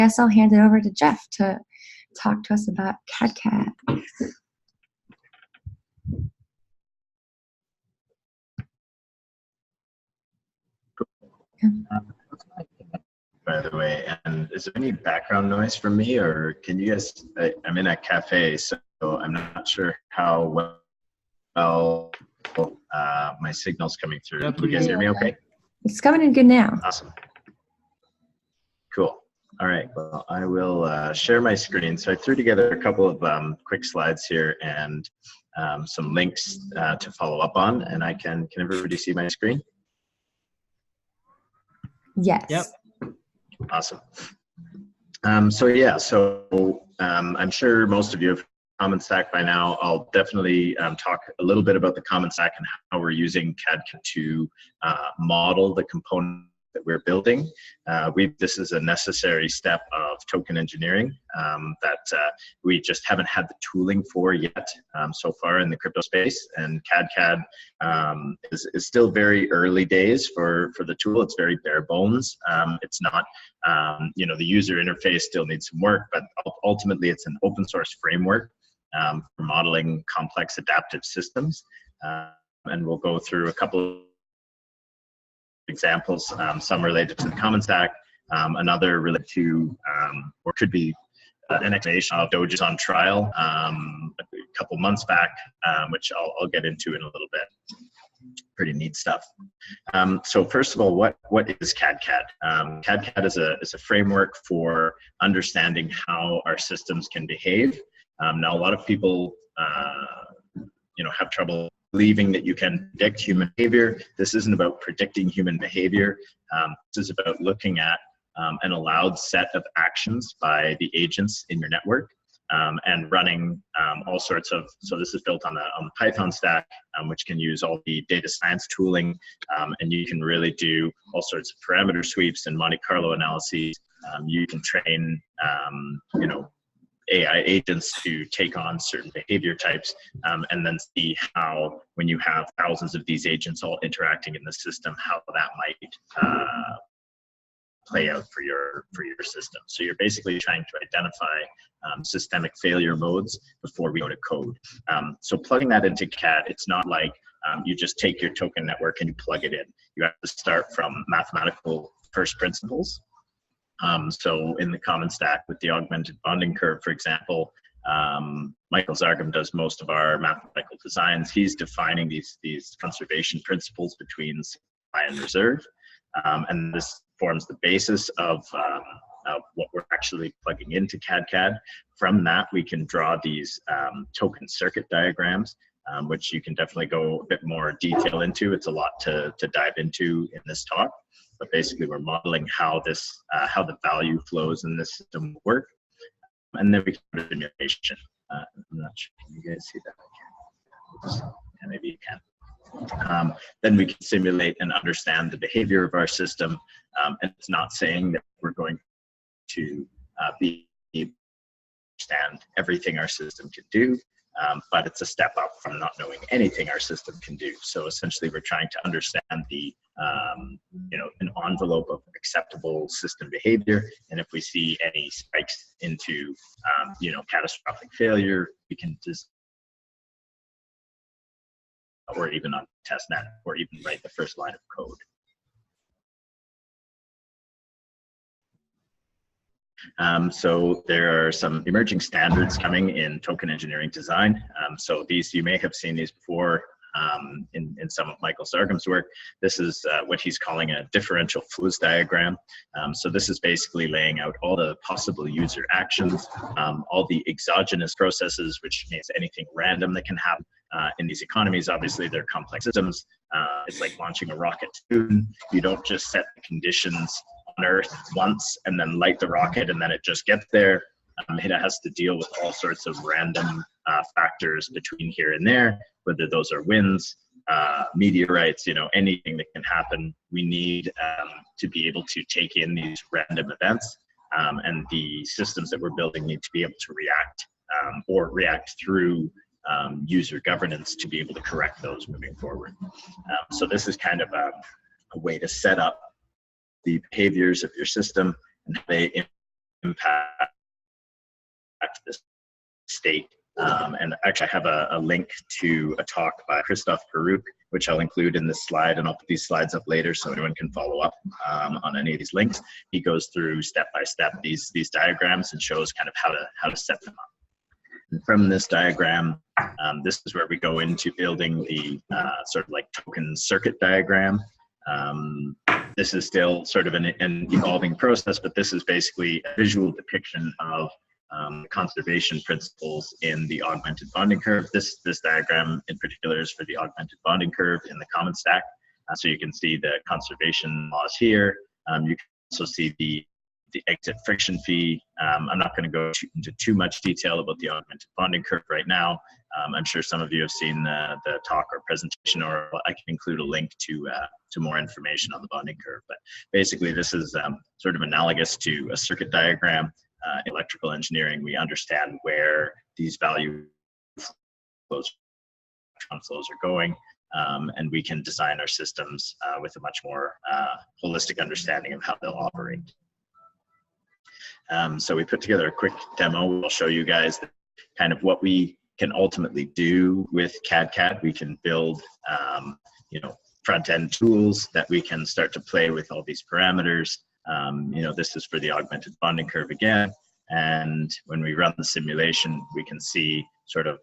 guess I'll hand it over to Jeff to talk to us about cadCAD. By the way, and is there any background noise from me, or can you guys, I'm in a cafe, so I'm not sure how well my signal's coming through. Yeah, Can you guys hear me okay? It's coming in good now. Awesome. Cool. All right, well, I will share my screen. So I threw together a couple of quick slides here and some links to follow up on, and can everybody see my screen? Yes. Yep. Awesome. So yeah, I'm sure most of you have Common Stack by now. I'll definitely talk a little bit about the Common Stack and how we're using cadCAD to model the component that we're building. This is a necessary step of token engineering that we just haven't had the tooling for yet so far in the crypto space. And cadCAD is still very early days for the tool. It's very bare bones. It's not, the user interface still needs some work, but ultimately it's an open source framework for modeling complex adaptive systems. And we'll go through a couple of examples, some related to the Common Stack, another related to, or could be an explanation of Doge's on trial a couple months back, which I'll get into in a little bit. Pretty neat stuff. So first of all, what is cadCAD? cadCAD is a framework for understanding how our systems can behave. Now, a lot of people, have trouble believing that you can predict human behavior. This isn't about predicting human behavior. This is about looking at an allowed set of actions by the agents in your network and running all sorts of, so this is built on the Python stack, which can use all the data science tooling, and you can really do all sorts of parameter sweeps and Monte Carlo analyses. You can train, AI agents to take on certain behavior types, and then see how, when you have thousands of these agents all interacting in the system, how that might play out for your system. So you're basically trying to identify systemic failure modes before we go to code. So plugging that into CAD, it's not like you just take your token network and you plug it in. You have to start from mathematical first principles. So in the Common Stack with the augmented bonding curve, for example, Michael Zargham does most of our mathematical designs. He's defining these conservation principles between supply and reserve, and this forms the basis of what we're actually plugging into cadCAD. From that, we can draw these token circuit diagrams, which you can definitely go a bit more detail into. It's a lot to dive into in this talk. But basically, we're modeling how how the value flows in this system work, and then we can do simulation. I'm not sure. Can you guys see that? Oops. Yeah, maybe you can. Then we can simulate and understand the behavior of our system. And it's not saying that we're going to understand everything our system can do. But it's a step up from not knowing anything our system can do. So essentially, we're trying to understand the, an envelope of acceptable system behavior. And if we see any spikes into, catastrophic failure, we can just, or even on testnet, or even write the first line of code. So there are some emerging standards coming in token engineering design. So these, you may have seen these before in some of Michael Zargham's work. This is what he's calling a differential flows diagram. So this is basically laying out all the possible user actions, all the exogenous processes, which means anything random that can happen. In these economies, obviously, they're complex systems. It's like launching a rocket to the moon. You don't just set the conditions on Earth once and then light the rocket and then it just gets there. It has to deal with all sorts of random factors between here and there, whether those are winds, meteorites, anything that can happen. We need to be able to take in these random events, and the systems that we're building need to be able to react or react through user governance to be able to correct those moving forward. So this is kind of a way to set up the behaviors of your system and how they impact the state. And actually, I have a link to a talk by Christophe Perouk, which I'll include in this slide, and I'll put these slides up later so anyone can follow up on any of these links. He goes through step by step these diagrams and shows kind of how to set them up. And from this diagram, this is where we go into building the sort of like token circuit diagram. This is still sort of an evolving process, but this is basically a visual depiction of conservation principles in the augmented bonding curve. This diagram in particular is for the augmented bonding curve in the common stack. So you can see the conservation laws here. You can also see the exit friction fee. I'm not going to go into too much detail about the augmented bonding curve right now. I'm sure some of you have seen the talk or presentation, or I can include a link to more information on the bonding curve. But basically, this is sort of analogous to a circuit diagram. Electrical engineering, we understand where these value flows are going, and we can design our systems with a much more holistic understanding of how they'll operate. So we put together a quick demo. We'll show you guys kind of what we can ultimately do with cadCAD. We can build, front-end tools that we can start to play with all these parameters. This is for the augmented bonding curve again. And when we run the simulation, we can see sort of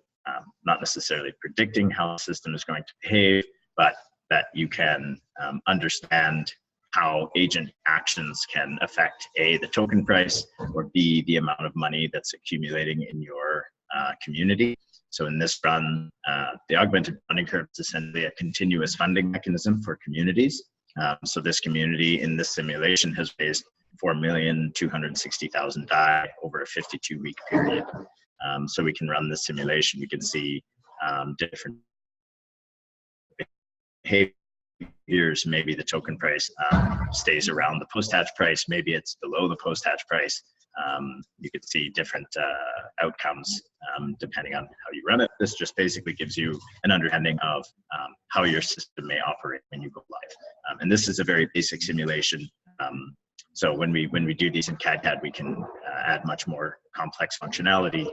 not necessarily predicting how the system is going to behave, but that you can understand how agent actions can affect A, the token price, or B, the amount of money that's accumulating in your community. So in this run, the augmented bonding curve is essentially a continuous funding mechanism for communities. So this community in this simulation has raised 4,260,000 DAI over a 52-week period. So we can run this simulation. We can see different behaviors. Maybe the token price stays around the post-hatch price. Maybe it's below the post-hatch price. You can see different outcomes depending on how you run it. This just basically gives you an understanding of how your system may operate when you go live. And this is a very basic simulation. So when we do these in cadCAD, we can add much more complex functionality,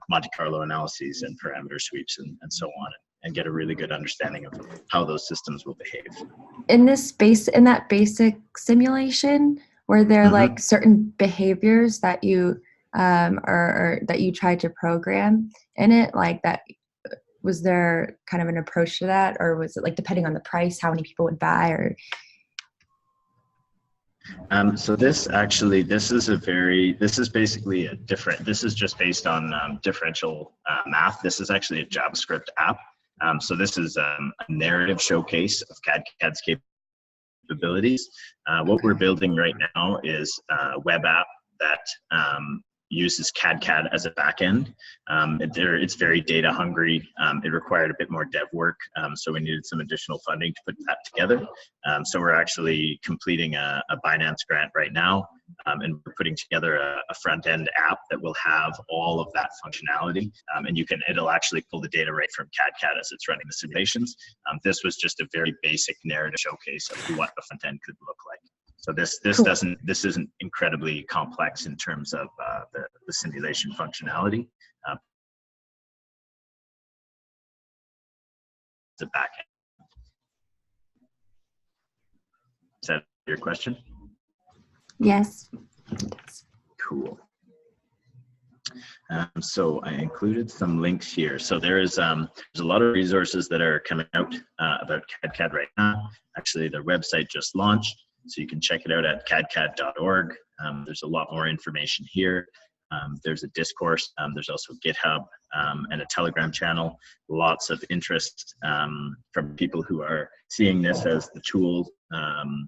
Monte Carlo analyses and parameter sweeps and so on, and get a really good understanding of how those systems will behave. In that basic simulation, were there like certain behaviors that you or that you tried to program in it? Like that, was there kind of an approach to that, or was it like depending on the price, how many people would buy, or? So this is basically a different, this is just based on differential math. This is actually a JavaScript app. So this is a narrative showcase of cadCAD's capabilities. What we're building right now is a web app that uses cadCAD as a backend. It's very data hungry. It required a bit more dev work, so we needed some additional funding to put that together. So we're actually completing a Binance grant right now, and we're putting together a front-end app that will have all of that functionality, and it'll actually pull the data right from cadCAD as it's running the simulations. This was just a very basic narrative showcase of what the front end could look like. So this isn't incredibly complex in terms of the simulation functionality. The backend. Is that your question? Yes. Cool. So I included some links here. So there's a lot of resources that are coming out about cadCAD right now. Actually, their website just launched, so you can check it out at cadCAD.org. There's a lot more information here. There's a discourse. There's also GitHub and a Telegram channel. Lots of interest from people who are seeing this as the tool, the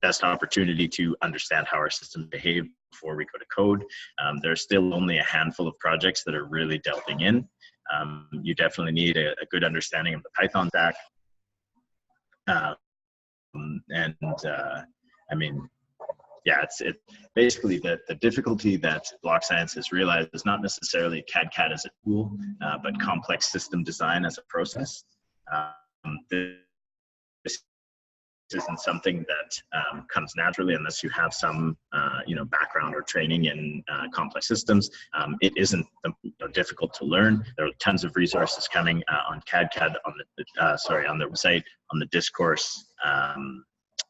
best opportunity to understand how our system behaves before we go to code. There's still only a handful of projects that are really delving in. You definitely need a good understanding of the Python stack. It's basically the difficulty that block science has realized is not necessarily cadCAD as a tool, but complex system design as a process. This isn't something that comes naturally unless you have some background or training in complex systems. It isn't difficult to learn. There are tons of resources coming on cadCAD on the website, on the discourse,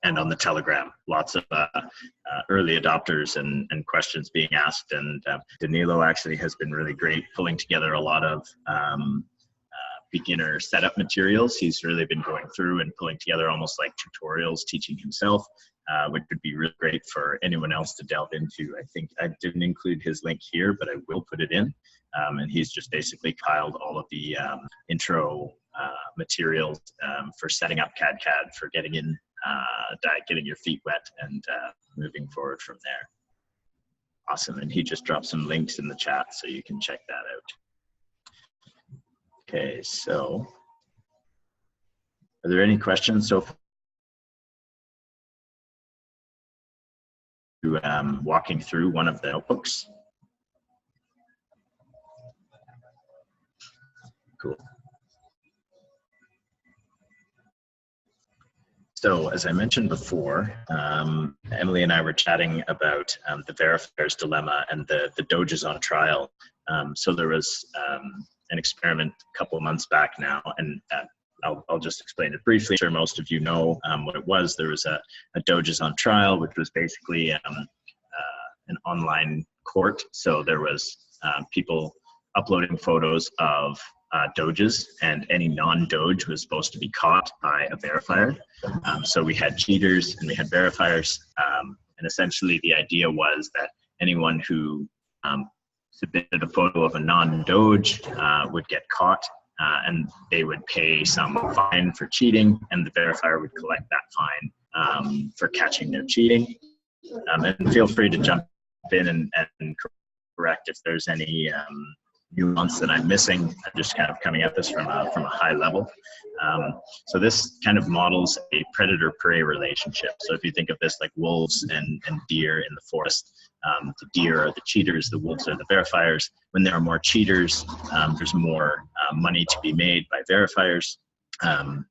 and on the Telegram. Lots of early adopters and questions being asked. And Danilo actually has been really great pulling together a lot of beginner setup materials. He's really been going through and pulling together almost like tutorials, teaching himself, which would be really great for anyone else to delve into. I think I didn't include his link here, but I will put it in. And he's just basically compiled all of the intro materials for setting up cadCAD, for getting in, getting your feet wet, and moving forward from there. Awesome. And he just dropped some links in the chat, so you can check that out. Okay, so are there any questions so far? Walking through one of the notebooks? Cool. So as I mentioned before, Emily and I were chatting about the Verifiers Dilemma and the Doges on trial. So there was an experiment a couple of months back now, and I'll just explain it briefly. I'm sure most of you know what it was. There was a Doges on trial, which was basically an online court. So there was people uploading photos of Doges, and any non-Doge was supposed to be caught by a verifier. So we had cheaters and we had verifiers, and essentially the idea was that anyone who submitted a photo of a non-Doge would get caught, and they would pay some fine for cheating, and the verifier would collect that fine for catching their cheating. And feel free to jump in and correct if there's any nuance that I'm missing. I'm just kind of coming at this from a high level. So this kind of models a predator-prey relationship. So if you think of this like wolves and deer in the forest, the deer are the cheaters, the wolves are the verifiers. When there are more cheaters, there's more money to be made by verifiers.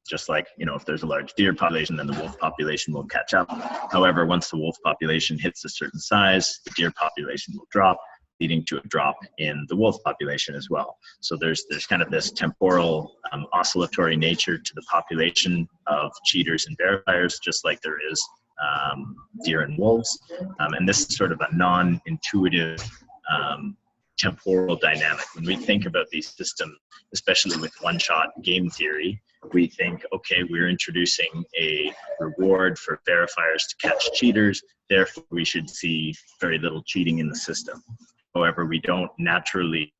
Just like, if there's a large deer population, then the wolf population will catch up. However, once the wolf population hits a certain size, the deer population will drop, leading to a drop in the wolf population as well. So there's kind of this temporal oscillatory nature to the population of cheaters and verifiers, just like there is deer and wolves. And this is sort of a non-intuitive temporal dynamic. When we think about these systems, especially with one-shot game theory, we think, okay, we're introducing a reward for verifiers to catch cheaters, therefore we should see very little cheating in the system. However, we don't naturally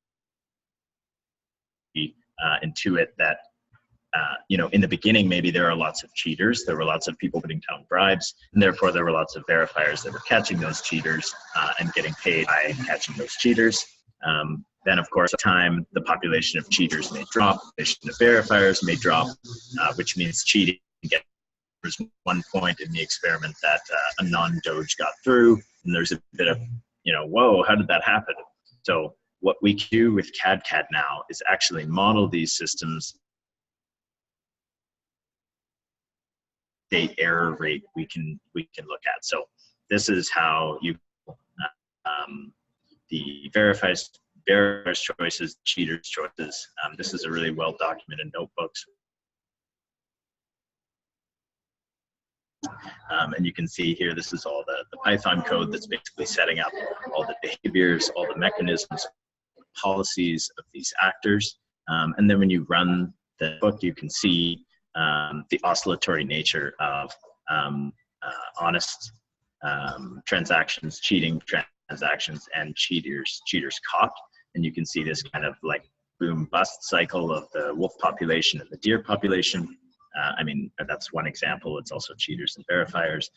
intuit that, in the beginning, maybe there are lots of cheaters, there were lots of people putting down bribes, and therefore there were lots of verifiers that were catching those cheaters and getting paid by catching those cheaters. Then, of course, over time, the population of cheaters may drop, the population of verifiers may drop, which means cheating gets. There's one point in the experiment that a non-Doge got through, and there's a bit of, whoa, how did that happen? So what we can do with cadCAD now is actually model these systems. Date error rate we can look at. So this is how you the verifiers choices, cheaters choices. This is a really well documented notebooks. And you can see here, this is all the Python code that's basically setting up all the behaviors, all the mechanisms, policies of these actors. And then when you run the book, you can see the oscillatory nature of honest transactions, cheating transactions, and cheaters caught. And you can see this kind of like boom bust cycle of the wolf population and the deer population. That's one example. It's also cheaters and verifiers.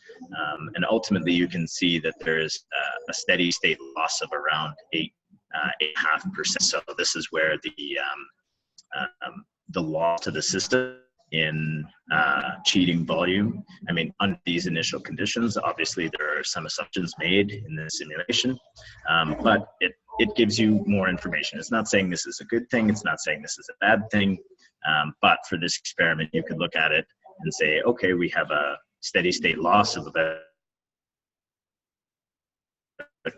And ultimately, you can see that there is a steady state loss of around 8.5%. So this is where the loss to the system in cheating volume. Under these initial conditions, obviously there are some assumptions made in the simulation, but it gives you more information. It's not saying this is a good thing. It's not saying this is a bad thing. But for this experiment, you could look at it and say, okay, we have a steady state loss of about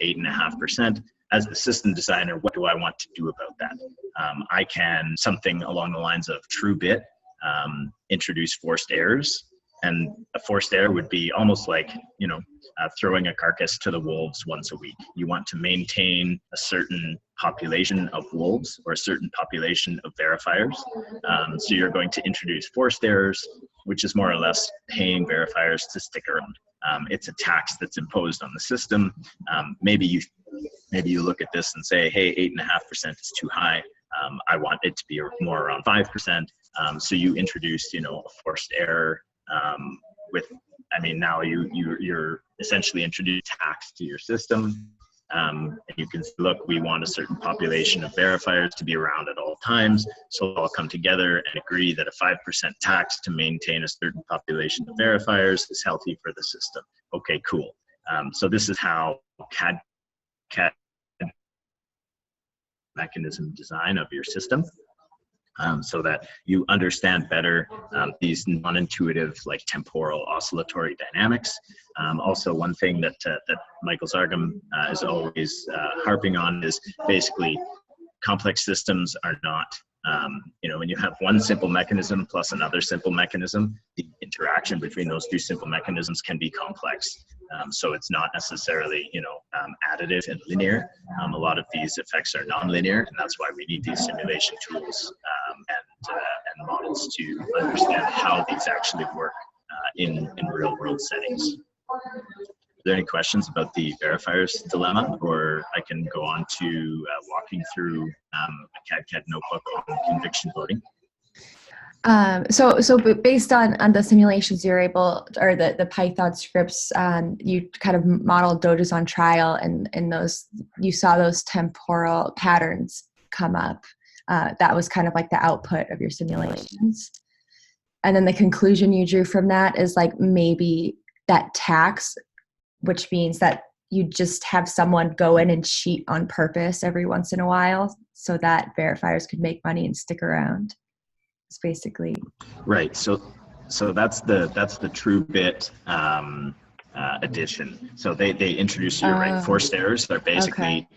8.5%. As the system designer, what do I want to do about that? I can, something along the lines of true bit, introduce forced errors. And a forced error would be almost like, throwing a carcass to the wolves once a week. You want to maintain a certain population of wolves or a certain population of verifiers. So you're going to introduce forced errors, which is more or less paying verifiers to stick around. It's a tax that's imposed on the system. Maybe you look at this and say, hey, 8.5% is too high. I want it to be more around 5%. So you introduce, a forced error now you're essentially introducing tax to your system. And you can look, we want a certain population of verifiers to be around at all times. So we'll all come together and agree that a 5% tax to maintain a certain population of verifiers is healthy for the system. Okay, cool. So this is how cadCAD mechanism design of your system. So that you understand better these non-intuitive, like temporal oscillatory dynamics. Also, one thing that Michael Zargham is always harping on is basically complex systems are not, when you have one simple mechanism plus another simple mechanism, the interaction between those two simple mechanisms can be complex. So it's not necessarily, additive and linear. A lot of these effects are nonlinear, and that's why we need these simulation tools and models to understand how these actually work in real-world settings. Are there any questions about the Verifiers Dilemma, or I can go on to walking through a cadCAD notebook on conviction voting? So based on the simulations you're able, or the Python scripts, you kind of modeled doges on trial, and those, you saw those temporal patterns come up. That was kind of like the output of your simulations. And then the conclusion you drew from that is like maybe that tax, which means that you just have someone go in and cheat on purpose every once in a while so that verifiers could make money and stick around. It's basically right. So that's the true bit addition. So they introduce, you're right, forced errors are basically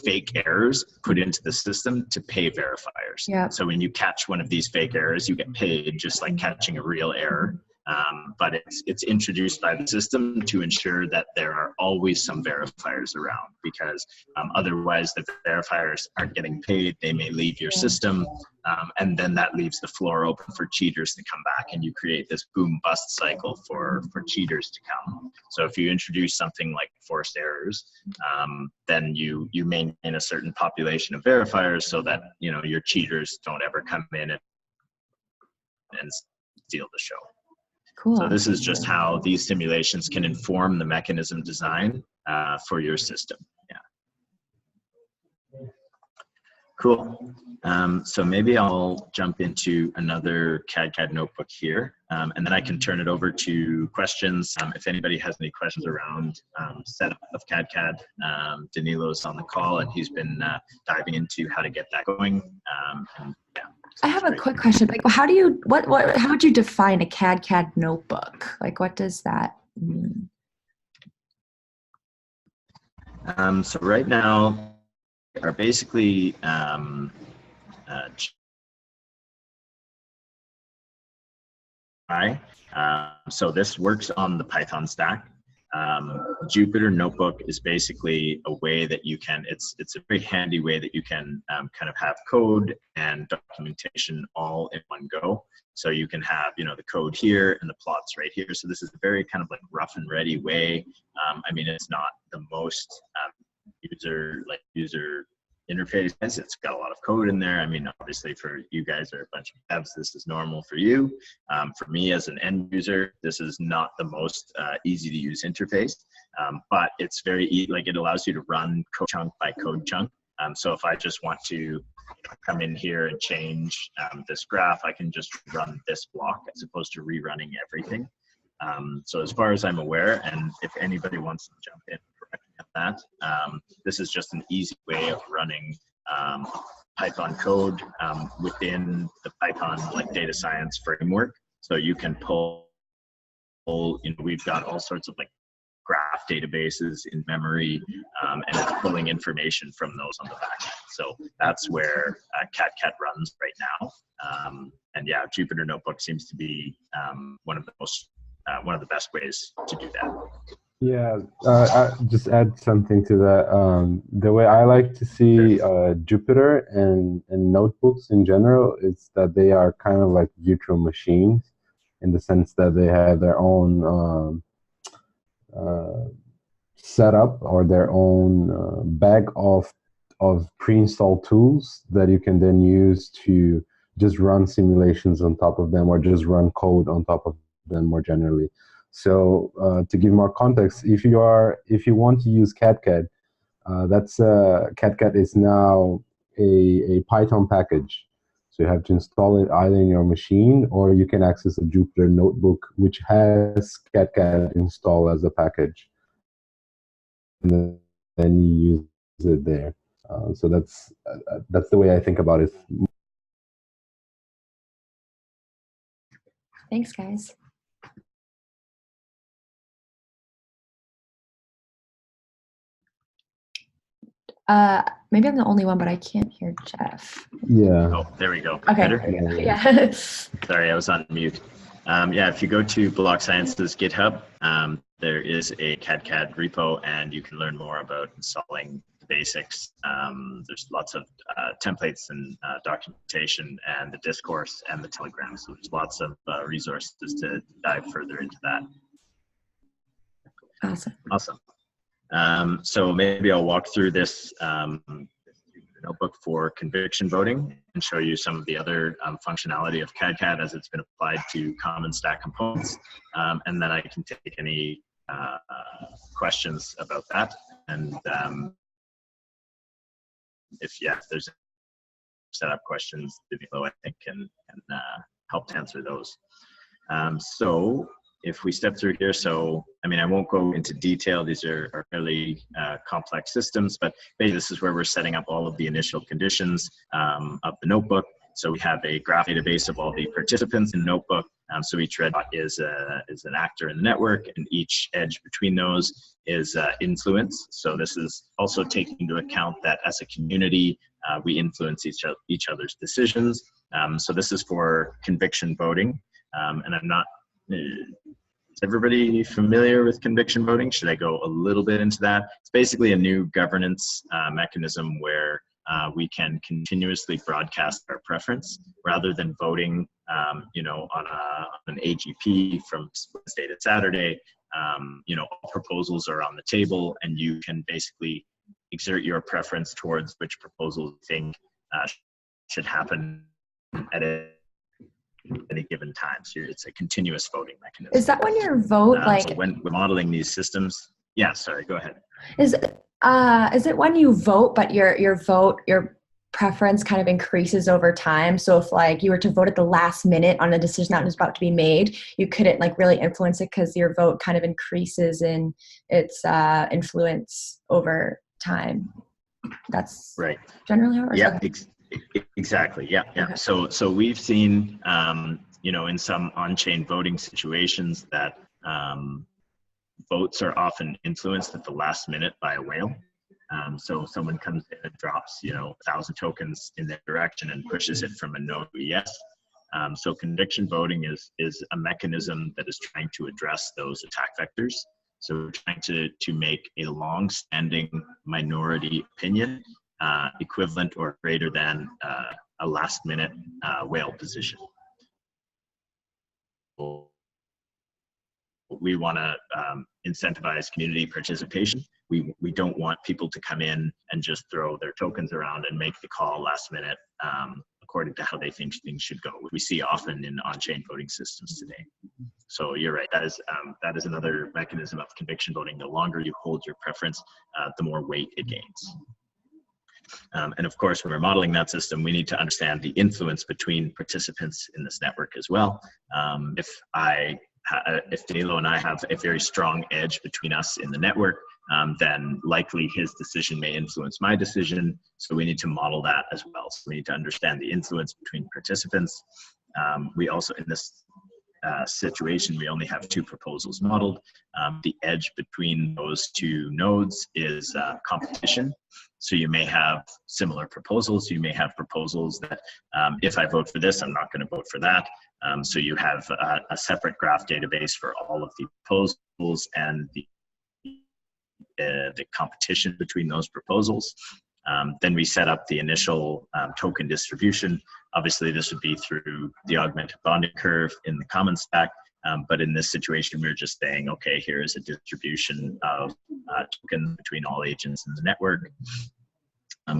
fake errors put into the system to pay verifiers. Yeah. So when you catch one of these fake errors, you get paid just like catching a real error. But it's introduced by the system to ensure that there are always some verifiers around, because otherwise the verifiers aren't getting paid. They may leave your system, and then that leaves the floor open for cheaters to come back, and you create this boom bust cycle for cheaters to come. So if you introduce something like forced errors, then you maintain a certain population of verifiers so that your cheaters don't ever come in and steal the show. cool. So this is just how these simulations can inform the mechanism design for your system. Yeah. Cool. So maybe I'll jump into another cadCAD notebook here, and then I can turn it over to questions. If anybody has any questions around setup of cadCAD, Danilo's on the call, and he's been diving into how to get that going. And, yeah. I have a quick question. Like, how do you, how would you define a cadCAD notebook? Like, what does that mean? So right now are basically so this works on the Python stack. Jupyter Notebook is basically a way that you can, it's a very handy way that you can kind of have code and documentation all in one go. So you can have, the code here and the plots right here. So this is a very kind of like rough and ready way. I mean, it's not the most user interface. It's got a lot of code in there. I mean, obviously for you guys are a bunch of devs, this is normal for you. For me as an end user, this is not the most easy to use interface, but it's very easy. Like, it allows you to run code chunk by code chunk. So if I just want to come in here and change this graph, I can just run this block as opposed to rerunning everything. So as far as I'm aware, and if anybody wants to jump in, that this is just an easy way of running Python code within the Python data science framework. So you can pull we've got all sorts of like graph databases in memory, and it's pulling information from those on the back end. So that's where cadCAD runs right now. And yeah, Jupyter Notebook seems to be one of the best ways to do that. Yeah, I just add something to that. The way I like to see Jupyter and notebooks in general is that they are kind of like virtual machines, in the sense that they have their own setup or their own bag of pre-installed tools that you can then use to just run simulations on top of them, or just run code on top of them more generally. So to give more context, if you want to use cadCAD, cadCAD is now a Python package. So you have to install it either in your machine, or you can access a Jupyter Notebook which has cadCAD installed as a package, and then you use it there. So that's the way I think about it. Thanks, guys. Maybe I'm the only one, but I can't hear Jeff. Yeah. Oh, there we go. Okay. Better? Yeah. Sorry, I was on mute. Yeah, if you go to Block Science's GitHub, there is a cadCAD repo, and you can learn more about installing the basics. There's lots of templates and documentation, and the discourse and the Telegram. So there's lots of resources to dive further into that. Awesome. So maybe I'll walk through this notebook for conviction voting and show you some of the other functionality of cadCAD as it's been applied to common stack components. And then I can take any questions about that. And if there's setup questions below, I think can help to answer those. So if we step through here, so I mean, I won't go into detail. These are fairly complex systems, but basically this is where we're setting up all of the initial conditions of the notebook. So we have a graph database of all the participants in the notebook. So each red dot is an actor in the network, and each edge between those is influence. So this is also taking into account that as a community, we influence each other's decisions. So this is for conviction voting, and I'm not. Is everybody familiar with conviction voting? Should I go a little bit into that? It's basically a new governance mechanism where we can continuously broadcast our preference rather than voting, on an AGP from Wednesday to Saturday. All proposals are on the table, and you can basically exert your preference towards which proposal you think should happen at any given time. So it's a continuous voting mechanism. Is that when your vote so when we're modeling these systems, yeah, sorry, go ahead. Is it when you vote, but your preference kind of increases over time? So if like you were to vote at the last minute on a decision that was about to be made, you couldn't like really influence it because your vote kind of increases in its influence over time. That's right. Generally how it works. Yeah. Exactly. Yeah. Okay. So we've seen, in some on-chain voting situations that votes are often influenced at the last minute by a whale. So someone comes in and drops, 1,000 tokens in their direction and pushes it from a no to a yes. So conviction voting is a mechanism that is trying to address those attack vectors. So we're trying to make a long-standing minority opinion equivalent or greater than a last-minute whale position. We want to incentivize community participation. We don't want people to come in and just throw their tokens around and make the call last minute according to how they think things should go. We see often in on-chain voting systems today. So you're right. That is another mechanism of conviction voting. The longer you hold your preference, the more weight it gains. And of course, when we're modeling that system, we need to understand the influence between participants in this network as well. If Danilo and I have a very strong edge between us in the network, then likely his decision may influence my decision. So we need to model that as well. So we need to understand the influence between participants. We also, in this situation, we only have 2 proposals modeled. The edge between those 2 nodes is competition. So you may have similar proposals. You may have proposals that if I vote for this, I'm not going to vote for that. So you have a separate graph database for all of the proposals and the competition between those proposals. Then we set up the initial token distribution. Obviously, this would be through the augmented bonding curve in the common stack. But in this situation, we're just saying, okay, here is a distribution of tokens between all agents in the network.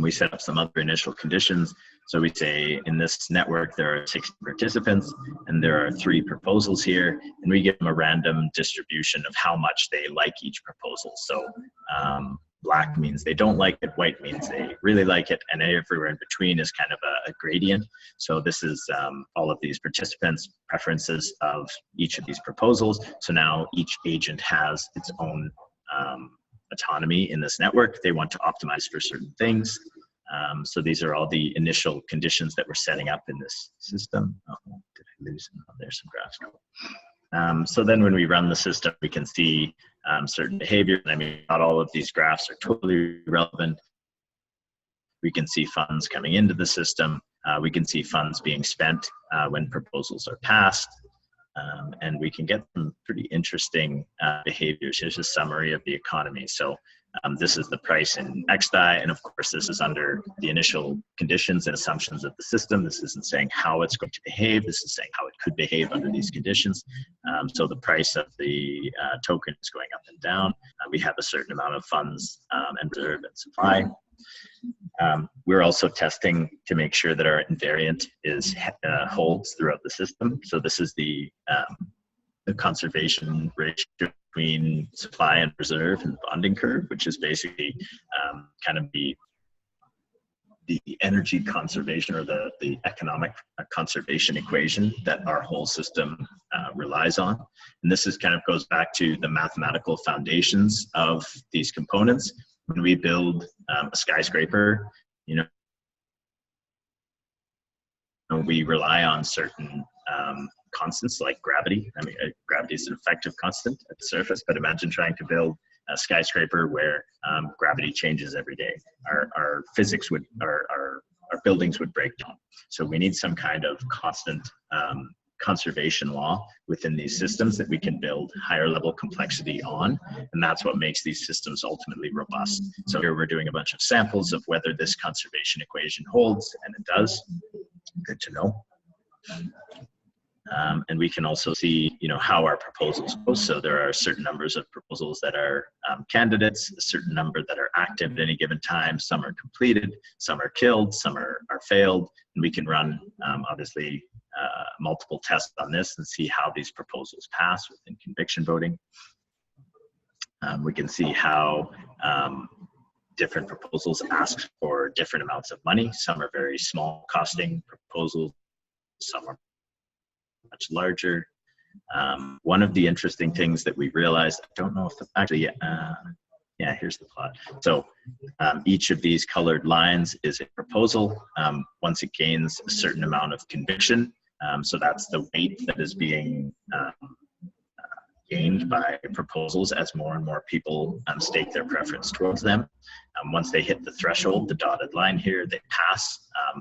We set up some other initial conditions. So we say in this network, there are 60 participants and there are 3 proposals here, and we give them a random distribution of how much they like each proposal. So black means they don't like it, white means they really like it, and everywhere in between is kind of a gradient. So this is all of these participants' preferences of each of these proposals. So now each agent has its own autonomy in this network. They want to optimize for certain things. So these are all the initial conditions that we're setting up in this system. Oh, did I lose them? Oh, there's some graphs. So then when we run the system, we can see certain behavior. I mean, not all of these graphs are totally relevant. We can see funds coming into the system. We can see funds being spent when proposals are passed. And we can get some pretty interesting behaviors. Here's a summary of the economy. So this is the price in XDAI, and of course this is under the initial conditions and assumptions of the system. This isn't saying how it's going to behave. This is saying how it could behave under these conditions. So the price of the token is going up and down. We have a certain amount of funds and reserve and supply. We're also testing to make sure that our invariant holds throughout the system. So this is the conservation ratio between supply and reserve and bonding curve, which is basically kind of the energy conservation or the economic conservation equation that our whole system relies on. And this is kind of goes back to the mathematical foundations of these components. When we build a skyscraper, we rely on certain constants like gravity. I mean, gravity is an effective constant at the surface, but imagine trying to build a skyscraper where gravity changes every day. Our physics would, our buildings would break down. So we need some kind of constant conservation law within these systems that we can build higher level complexity on, and that's what makes these systems ultimately robust. So here we're doing a bunch of samples of whether this conservation equation holds, and it does. Good to know. And we can also see, how our proposals go. So there are certain numbers of proposals that are candidates, a certain number that are active at any given time. Some are completed, some are killed, some are failed. And we can run, obviously, multiple tests on this and see how these proposals pass within conviction voting. We can see how different proposals ask for different amounts of money. Some are very small costing proposals, some are much larger. One of the interesting things that we realized, I don't know if actually, yeah, here's the plot. So each of these colored lines is a proposal. Once it gains a certain amount of conviction, so that's the weight that is being gained by proposals as more and more people stake their preference towards them. Once they hit the threshold, the dotted line here, they pass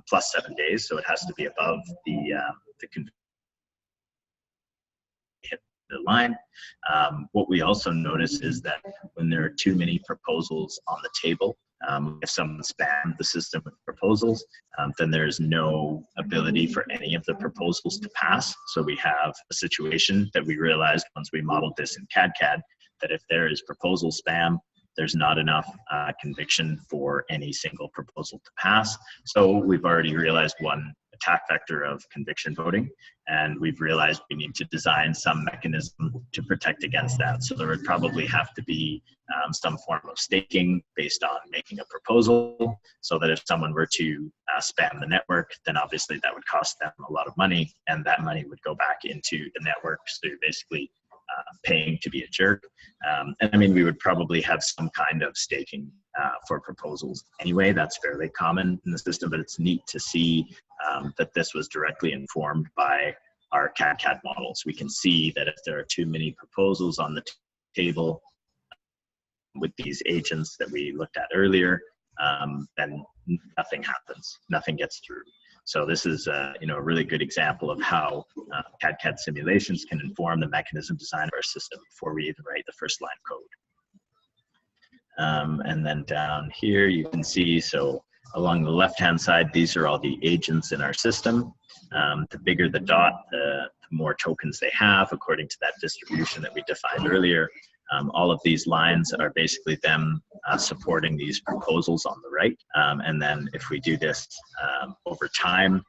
plus 7 days, so it has to be above the hit the line. What we also notice is that when there are too many proposals on the table, if someone spammed the system with proposals, then there's no ability for any of the proposals to pass. So we have a situation that we realized once we modeled this in cadCAD, that if there is proposal spam, there's not enough conviction for any single proposal to pass. So we've already realized one attack vector of conviction voting, and we've realized we need to design some mechanism to protect against that. So there would probably have to be some form of staking based on making a proposal, so that if someone were to spam the network, then obviously that would cost them a lot of money, and that money would go back into the network. So you're basically paying to be a jerk. And I mean, we would probably have some kind of staking for proposals anyway. That's fairly common in the system, but it's neat to see that this was directly informed by our cadCAD models. We can see that if there are too many proposals on the table with these agents that we looked at earlier, then nothing happens, nothing gets through. So this is a really good example of how cadCAD simulations can inform the mechanism design of our system before we even write the first line of code. And then down here you can see, so along the left-hand side, these are all the agents in our system. The bigger the dot, the more tokens they have according to that distribution that we defined earlier. All of these lines are basically them supporting these proposals on the right. And then if we do this over time,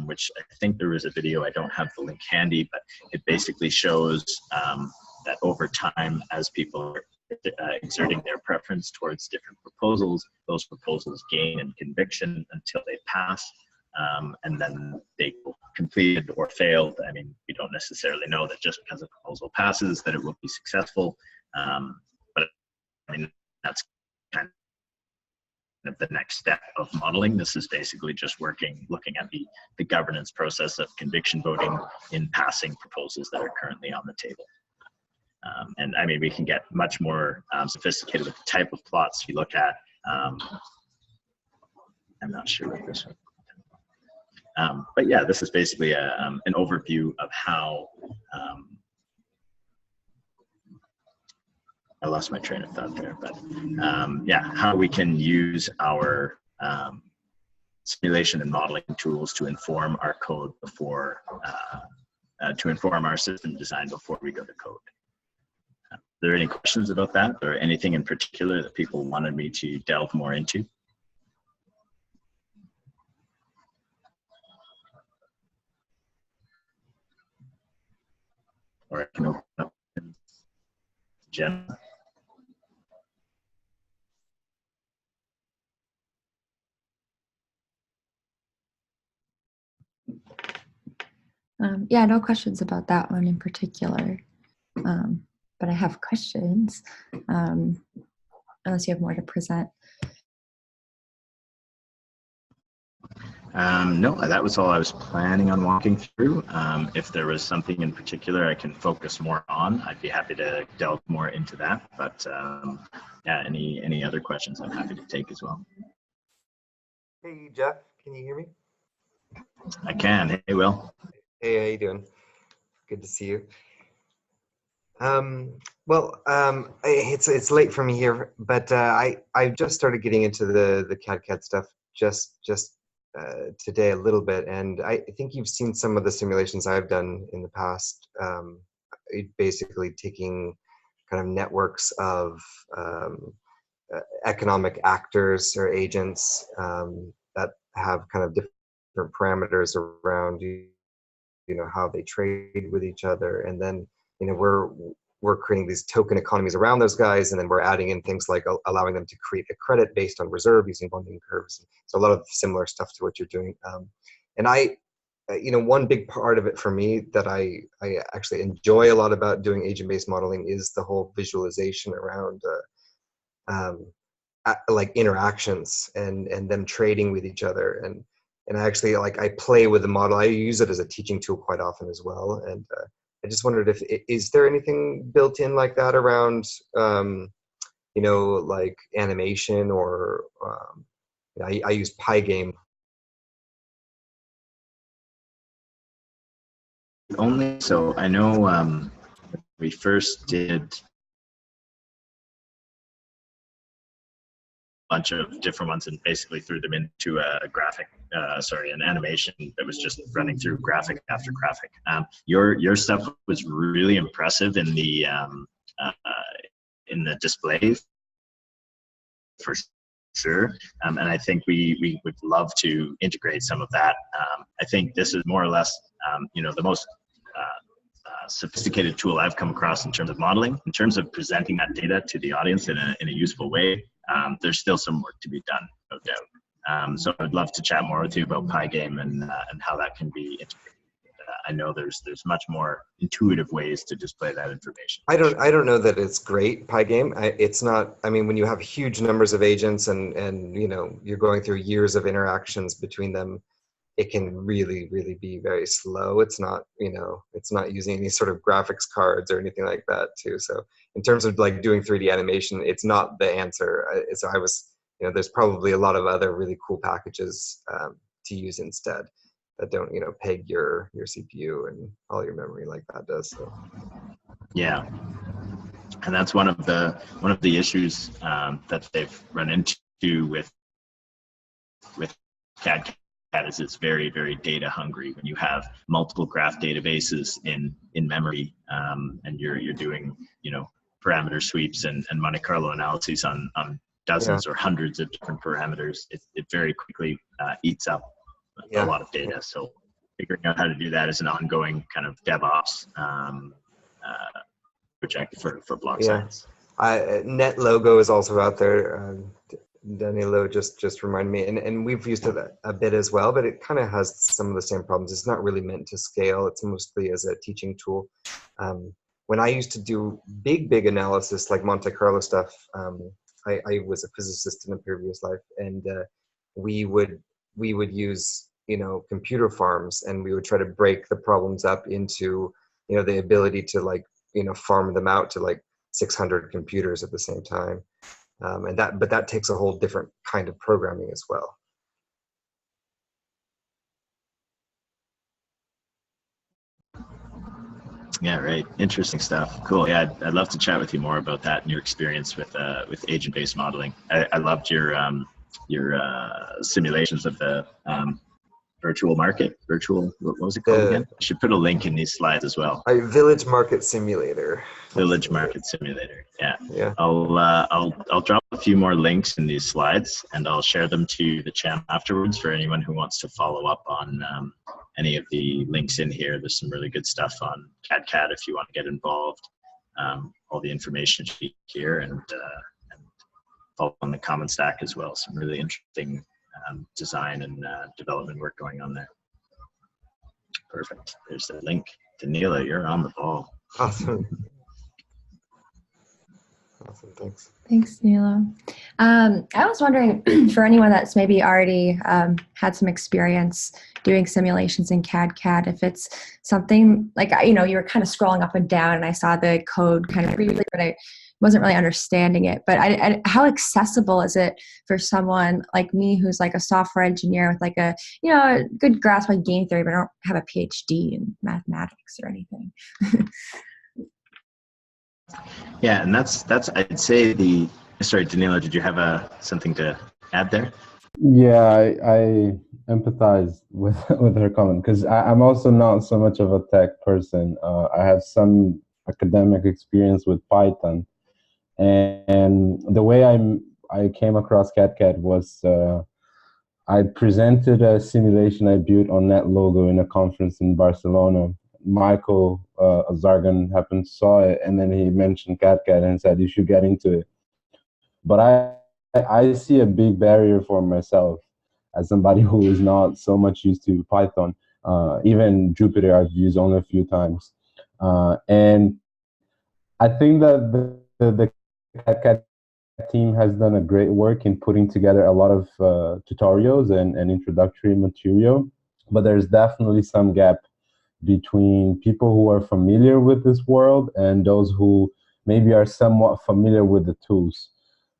which I think there was a video, I don't have the link handy, but it basically shows that over time, as people are exerting their preference towards different proposals, those proposals gain in conviction until they pass. And then they completed or failed. I mean, we don't necessarily know that just because a proposal passes that it will be successful. But I mean, that's kind of the next step of modeling. This is basically just looking at the governance process of conviction voting in passing proposals that are currently on the table. And I mean, we can get much more sophisticated with the type of plots you look at. I'm not sure what this one. But yeah, this is basically an overview of how, I lost my train of thought there, but yeah, how we can use our simulation and modeling tools to inform our code before, to inform our system design before we go to code. Are there any questions about that, or anything in particular that people wanted me to delve more into? Or I can open up Jen. Yeah, no questions about that one in particular. But I have questions, unless you have more to present. No, that was all I was planning on walking through. If there was something in particular I can focus more on, I'd be happy to delve more into that. But yeah, any other questions I'm happy to take as well. Hey, Jeff, can you hear me? I can. Hey, Will. Hey, how you doing? Good to see you. It's late for me here, but I just started getting into the cadCAD stuff just today a little bit, and I think you've seen some of the simulations I've done in the past. Basically taking kind of networks of economic actors or agents that have kind of different parameters around how they trade with each other, and then we're creating these token economies around those guys, and then we're adding in things like allowing them to create a credit based on reserve using bonding curves. So a lot of similar stuff to what you're doing. And one big part of it for me that I actually enjoy a lot about doing agent-based modeling is the whole visualization around like interactions and them trading with each other. And I actually, I play with the model. I use it as a teaching tool quite often as well. And I just wondered is there anything built in like that around, like animation or I use Pygame. Only so I know we first did bunch of different ones and basically threw them into an animation that was just running through graphic after graphic. Your stuff was really impressive in the display for sure, and I think we would love to integrate some of that. I think this is more or less the most sophisticated tool I've come across in terms of modeling. In terms of presenting that data to the audience in a useful way, there's still some work to be done, no doubt. So I'd love to chat more with you about Pygame and how that can be integrated. I know there's much more intuitive ways to display that information. I don't know that it's great, Pygame. It's not. I mean, when you have huge numbers of agents and you're going through years of interactions between them, it can really, really be very slow. It's not, it's not using any sort of graphics cards or anything like that too. So in terms of like doing 3D animation, it's not the answer. So I was, there's probably a lot of other really cool packages to use instead that don't, peg your CPU and all your memory like that does. So. Yeah. And that's one of the issues that they've run into with cadCAD is it's very, very data hungry. When you have multiple graph databases in memory, and you're doing parameter sweeps and Monte Carlo analyses on dozens or hundreds of different parameters, it very quickly eats up a lot of data. So figuring out how to do that is an ongoing kind of DevOps project for block science. Net logo is also out there. Danilo just reminded me, and we've used it a bit as well, but it kind of has some of the same problems. It's not really meant to scale. It's mostly as a teaching tool. When I used to do big analysis like Monte Carlo stuff, I was a physicist in a previous life, and we would use computer farms, and we would try to break the problems up into the ability to farm them out to 600 computers at the same time. But that takes a whole different kind of programming as well. Yeah, right. Interesting stuff. Cool. Yeah, I'd love to chat with you more about that and your experience with agent-based modeling. I loved your simulations of the what was it called again? I should put a link in these slides as well. Village Market Simulator. Village Market Simulator. Yeah. Yeah. I'll drop a few more links in these slides, and I'll share them to the channel afterwards for anyone who wants to follow up on any of the links in here. There's some really good stuff on cadCAD if you want to get involved. All the information here, and follow on the Common Stack as well. Some really interesting design and development work going on there. Perfect. There's the link. Danila, you're on the ball. Awesome. Awesome. Thanks. Thanks, Nilo. I was wondering, for anyone that's maybe already had some experience doing simulations in cadCAD, if it's something like, you were kind of scrolling up and down and I saw the code kind of briefly, but I wasn't really understanding it. But how accessible is it for someone like me who's like a software engineer with a good grasp on game theory, but I don't have a PhD in mathematics or anything? Yeah, and that's I'd say sorry, Danilo, did you have something to add there? Yeah, I empathize with her comment, because I'm also not so much of a tech person. I have some academic experience with Python, and the way I came across cadCAD was I presented a simulation I built on NetLogo in a conference in Barcelona. Michael Zargan happened saw it, and then he mentioned cadCAD and said you should get into it. But I see a big barrier for myself as somebody who is not so much used to Python. Even Jupyter I've used only a few times, and I think that the cadCAD team has done a great work in putting together a lot of tutorials and introductory material, but there's definitely some gap between people who are familiar with this world and those who maybe are somewhat familiar with the tools.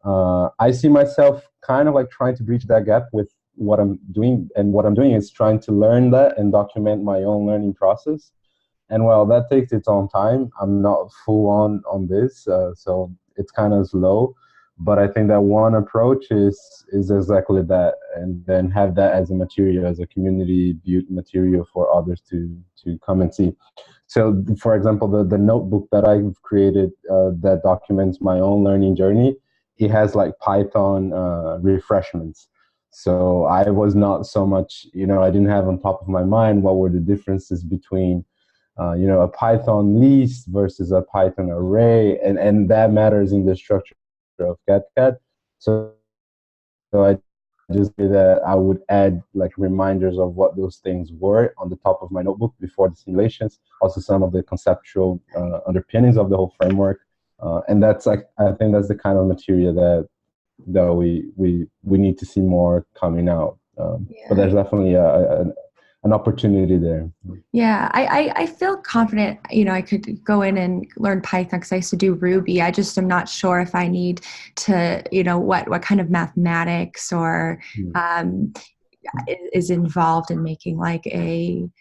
I see myself kind of trying to bridge that gap with what I'm doing, and what I'm doing is trying to learn that and document my own learning process. And while that takes its own time, I'm not full on this, so it's kind of slow. But I think that one approach is exactly that, and then have that as a material, as a community built material for others to come and see. So, for example, the notebook that I've created that documents my own learning journey, it has Python refreshments. So I was not so much, I didn't have on top of my mind what were the differences between a Python list versus a Python array, and that matters in the structure of cadCAD. So I just did that. I would add reminders of what those things were on the top of my notebook before the simulations. Also, some of the conceptual underpinnings of the whole framework, and that's I think that's the kind of material that we need to see more coming out. But there's definitely an opportunity there. Yeah, I feel confident, I could go in and learn Python because I used to do Ruby. I just am not sure if I need to, what kind of mathematics or is involved in making like an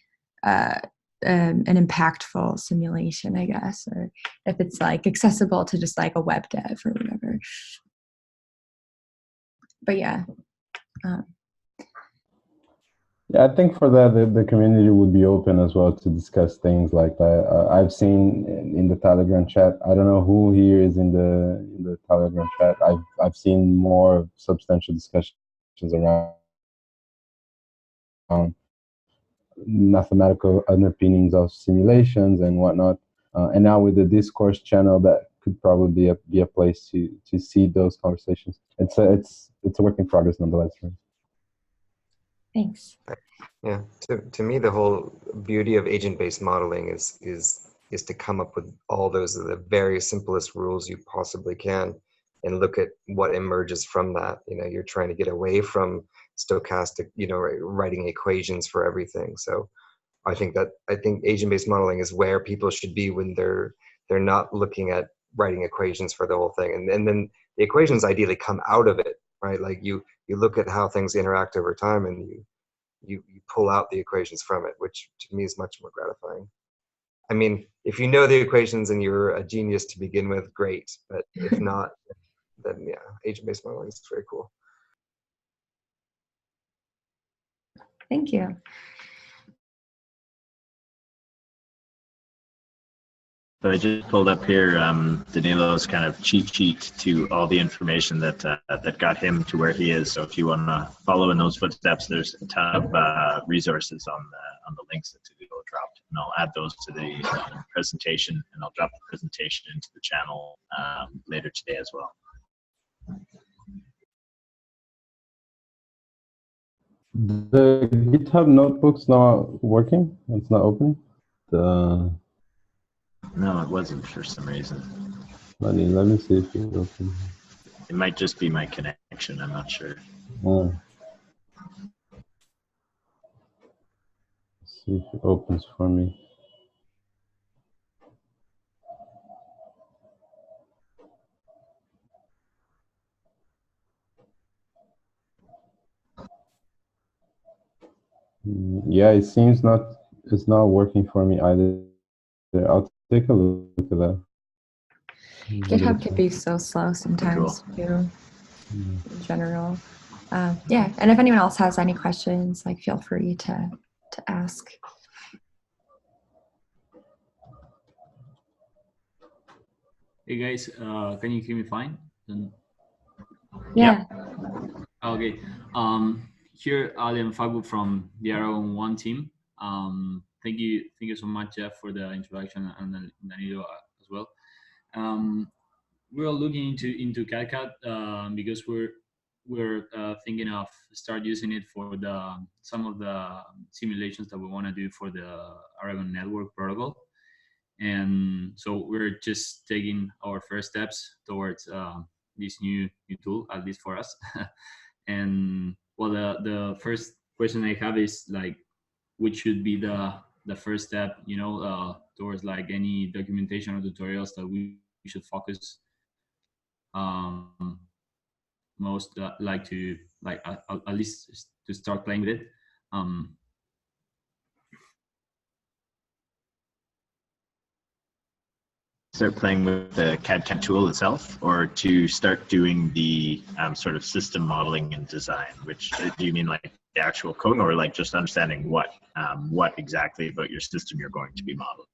impactful simulation, I guess, or if it's like accessible to just like a web dev or whatever. But yeah. Yeah, I think for that, the community would be open as well to discuss things like that. I've seen in the Telegram chat. I don't know who here is in the Telegram chat. I've seen more substantial discussions around mathematical underpinnings of simulations and whatnot. And now with the discourse channel, that could probably be a place to see those conversations. It's a work in progress nonetheless. Right? Thanks. Yeah, to me, the whole beauty of agent-based modeling is to come up with all the very simplest rules you possibly can, and look at what emerges from that. You're trying to get away from stochastic, writing equations for everything. So I think agent-based modeling is where people should be when they're not looking at writing equations for the whole thing, and then the equations ideally come out of it, right? Like you look at how things interact over time, and you pull out the equations from it, which to me is much more gratifying. I mean, if you know the equations and you're a genius to begin with, great. But if not, then yeah, agent-based modeling is very cool. Thank you. So I just pulled up here Danilo's kind of cheat sheet to all the information that got him to where he is. So if you want to follow in those footsteps, there's a ton of resources on the links that Danilo dropped, and I'll add those to the presentation, and I'll drop the presentation into the channel later today as well. The GitHub notebook's not working. It's not opening. No, it wasn't for some reason. Let me see if it's open. It might just be my connection. I'm not sure. See if it opens for me. Yeah, it seems it's not working for me either. I'll take a look at that. GitHub can be so slow sometimes too, in general. Yeah, and if anyone else has any questions, like feel free to ask. Hey guys, can you hear me fine? Yeah. Okay. Here Ali and Fabu from the Aragon One team. Thank you so much, Jeff, for the introduction, and Danilo as well. We're looking into cadCAD because we're thinking of start using it for some of the simulations that we want to do for the Aragon Network protocol. And so we're just taking our first steps towards this new tool, at least for us. And well, the first question I have is like, which should be the first step, towards like any documentation or tutorials that we should focus most like to at least to start playing with it. Start playing with the cadCAD tool itself, or to start doing the sort of system modeling and design? Which do you mean, like the actual code, or like just understanding what exactly about your system you're going to be modeling?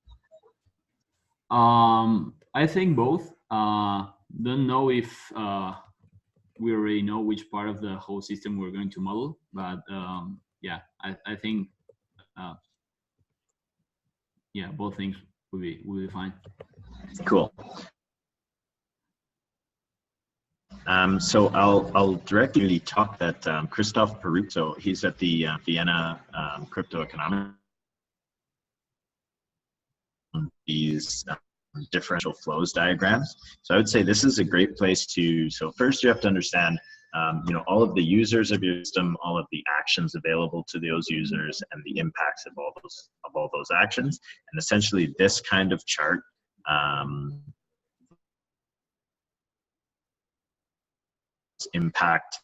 I think both. Don't know if we already know which part of the whole system we're going to model, but yeah, I think yeah, both things will be fine. Cool. So I'll directly talk that Christoph Peruzzo, he's at the Vienna Crypto Economics. These differential flows diagrams. So I would say this is a great place to, so first you have to understand all of the users of your system, all of the actions available to those users, and the impacts of all those actions. And essentially, this kind of chart impact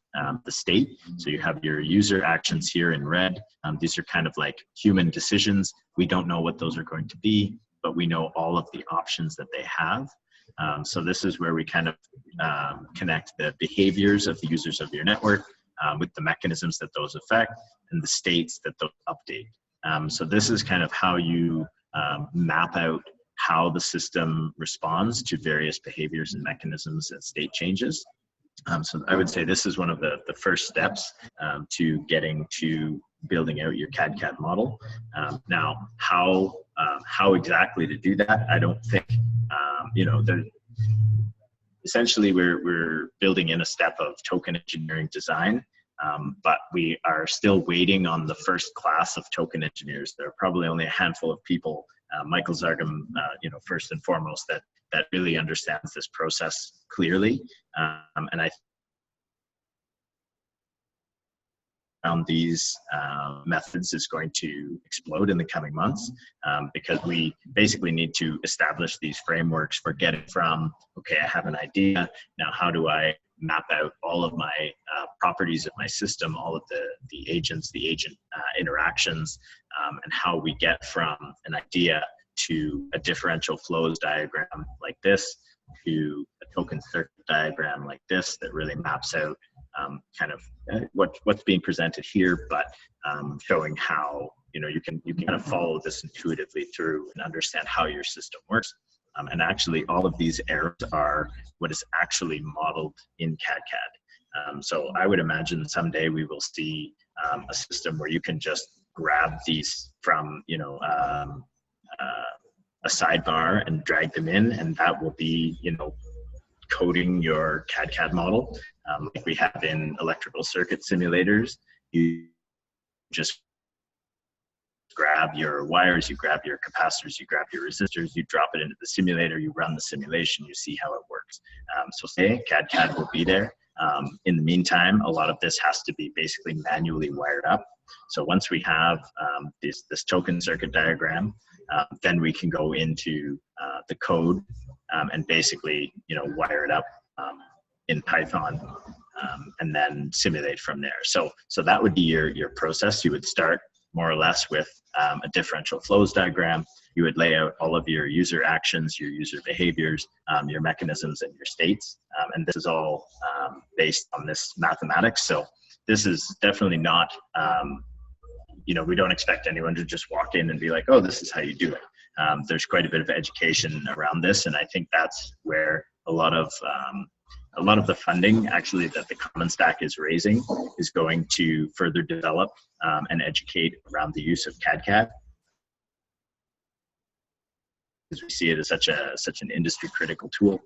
the state. So you have your user actions here in red. These are kind of like human decisions. We don't know what those are going to be, but we know all of the options that they have. So this is where we kind of connect the behaviors of the users of your network with the mechanisms that those affect and the states that those update. So this is kind of how you map out how the system responds to various behaviors and mechanisms and state changes. So I would say this is one of the first steps to getting to building out your cadCAD model. Now, how exactly to do that? I don't think, essentially we're building in a step of token engineering design, but we are still waiting on the first class of token engineers. There are probably only a handful of people, Michael Zargam, first and foremost, that really understands this process clearly. And I found these methods is going to explode in the coming months because we basically need to establish these frameworks for getting from, okay, I have an idea, now how do I map out all of my properties of my system, all of the agents, the agent interactions, and how we get from an idea to a differential flows diagram like this, to a token circuit diagram like this that really maps out kind of what's being presented here, but showing how you can kind of follow this intuitively through and understand how your system works. And actually, all of these errors are what is actually modeled in cadCAD. So I would imagine someday we will see a system where you can just grab these from a sidebar and drag them in, and that will be coding your cadCAD model, like we have in electrical circuit simulators. You just grab your wires, you grab your capacitors, you grab your resistors, you drop it into the simulator, you run the simulation, you see how it works. So say cadCAD will be there. In the meantime, a lot of this has to be basically manually wired up. So once we have this token circuit diagram, then we can go into the code and basically wire it up in Python and then simulate from there. So that would be your process. You would start more or less with a differential flows diagram. You would lay out all of your user actions, your user behaviors, your mechanisms, and your states. And this is all based on this mathematics. So this is definitely not, we don't expect anyone to just walk in and be like, oh, this is how you do it. There's quite a bit of education around this. And I think that's where a lot of the funding actually that the Common Stack is raising is going to further develop and educate around the use of cadCAD. Because we see it as such an industry critical tool.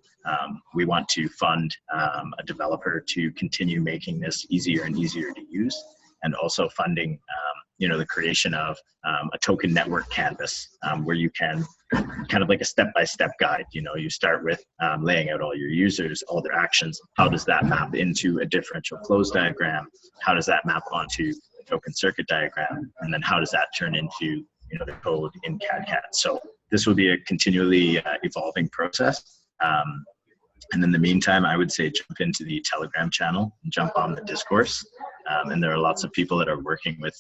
We want to fund a developer to continue making this easier and easier to use, and also funding the creation of a token network canvas where you can kind of like a step-by-step guide. You start with laying out all your users, all their actions. How does that map into a differential flows diagram? How does that map onto a token circuit diagram? And then how does that turn into the code in cadCAD? So this will be a continually evolving process. And in the meantime, I would say jump into the Telegram channel and jump on the discourse. And there are lots of people that are working with,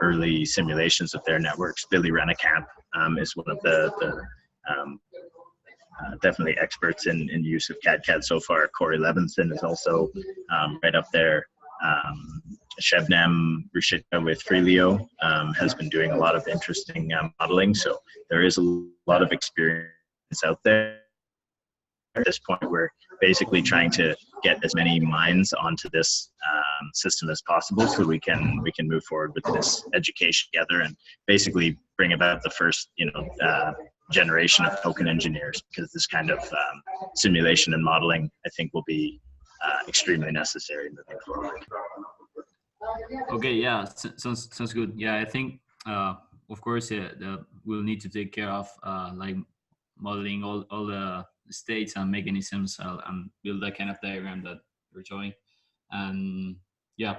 early simulations of their networks. Billy Rennekamp is one of the definitely experts in use of cadCAD so far. Corey Levinson is also right up there. Shebnem Rushita with Freelio has been doing a lot of interesting modeling. So there is a lot of experience out there. At this point, we're basically trying to get as many minds onto this system as possible, so we can move forward with this education together and basically bring about the first generation of token engineers, because this kind of simulation and modeling, I think, will be extremely necessary moving forward. Okay, yeah, sounds good. Yeah, I think of course we'll need to take care of like modeling all the states and mechanisms and build that kind of diagram that you're showing. And yeah,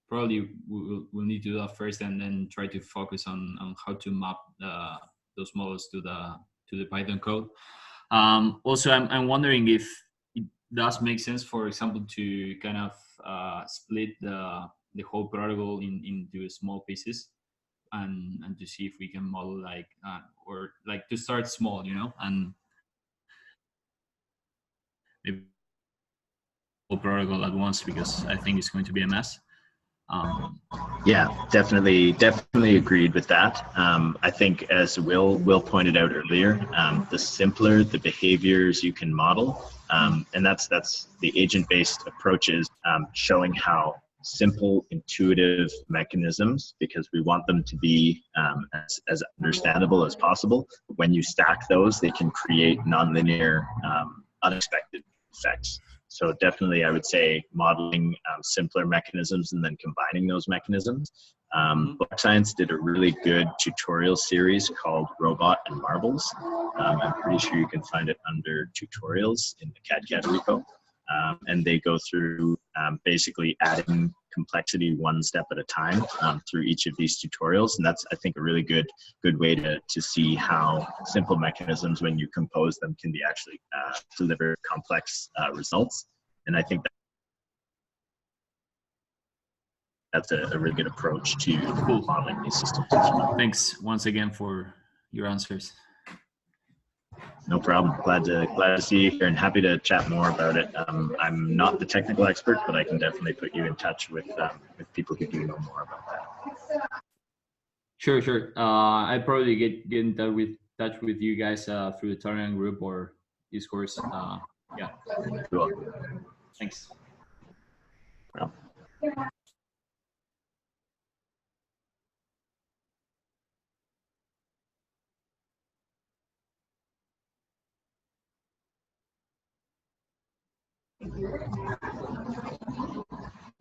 probably we'll need to do that first, and then try to focus on how to map those models to the Python code. Also, I'm wondering if it does make sense, for example, to kind of split the whole protocol into small pieces, and to see if we can model like or like to start small, you know, and maybe whole protocol at once, because I think it's going to be a mess. Yeah, definitely agreed with that. I think, as Will pointed out earlier, the simpler the behaviors you can model, and that's the agent-based approaches, showing how simple, intuitive mechanisms, because we want them to be as understandable as possible. When you stack those, they can create nonlinear, unexpected effects. So definitely, I would say modeling simpler mechanisms and then combining those mechanisms. Black Science did a really good tutorial series called Robot and Marbles. I'm pretty sure you can find it under tutorials in the cadCAD repo. And they go through basically adding complexity one step at a time through each of these tutorials. And that's, I think, a really good way to see how simple mechanisms, when you compose them, can be actually deliver complex results. And I think that's a really good approach to modeling these systems as well. Thanks once again for your answers. No problem. Glad to see you here, and happy to chat more about it. I'm not the technical expert, but I can definitely put you in touch with people who do know more about that. Sure. I'd probably get in touch with you guys through the Telegram group or Discord. Yeah. Cool. Thanks. Well.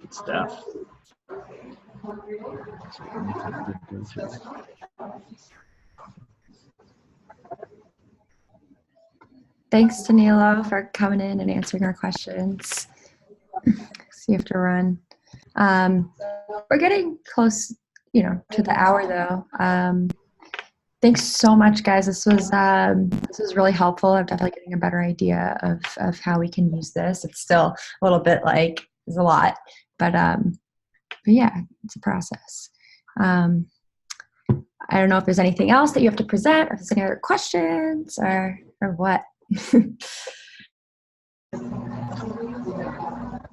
Good stuff. Thanks, Danilo, for coming in and answering our questions. So you have to run. We're getting close, to the hour though. Thanks so much, guys. This was really helpful. I'm definitely getting a better idea of how we can use this. It's still a little bit like there's a lot, but yeah, it's a process. I don't know if there's anything else that you have to present, or if there's any other questions or what.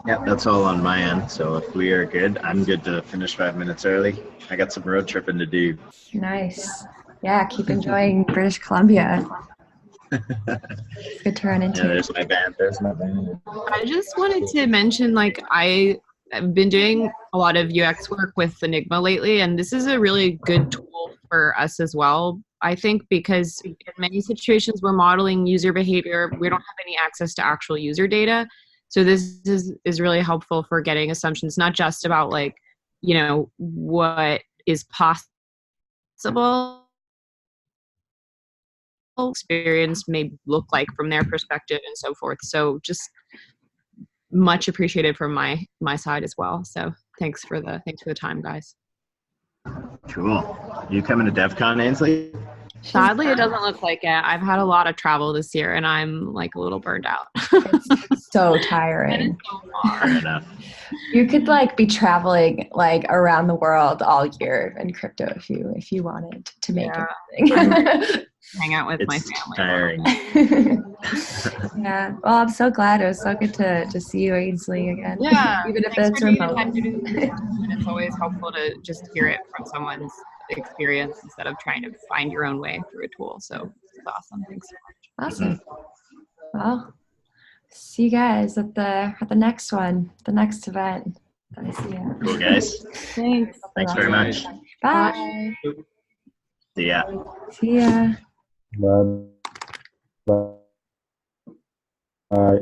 Yeah, that's all on my end. So if we are good, I'm good to finish 5 minutes early. I got some road tripping to do. Nice. Yeah, keep enjoying British Columbia. It's good to run into. Yeah, there's my band. I just wanted to mention, I've been doing a lot of UX work with Enigma lately, and this is a really good tool for us as well. I think because in many situations we're modeling user behavior, we don't have any access to actual user data. So this is really helpful for getting assumptions, not just about what is possible experience may look like from their perspective and so forth. So just much appreciated from my side as well. So thanks for the time, guys. Cool. You coming to DevCon, Ainsley? Sadly, it doesn't look like it. I've had a lot of travel this year, and I'm a little burned out. It's so tiring. So far. Fair enough. You could be traveling around the world all year in crypto if you wanted to make it. Hang out with my family. Tiring. Yeah. Well, I'm so glad. It was so good to see you, Ainsley, again. Yeah. Even if it's remote. And it's always helpful to just hear it from someone's experience instead of trying to find your own way through a tool. So it's awesome. Thanks so much. Awesome. Well, see you guys at the next one, the next event. Cool, guys. Thanks. Thanks very much. Bye. See ya. See ya. Bye.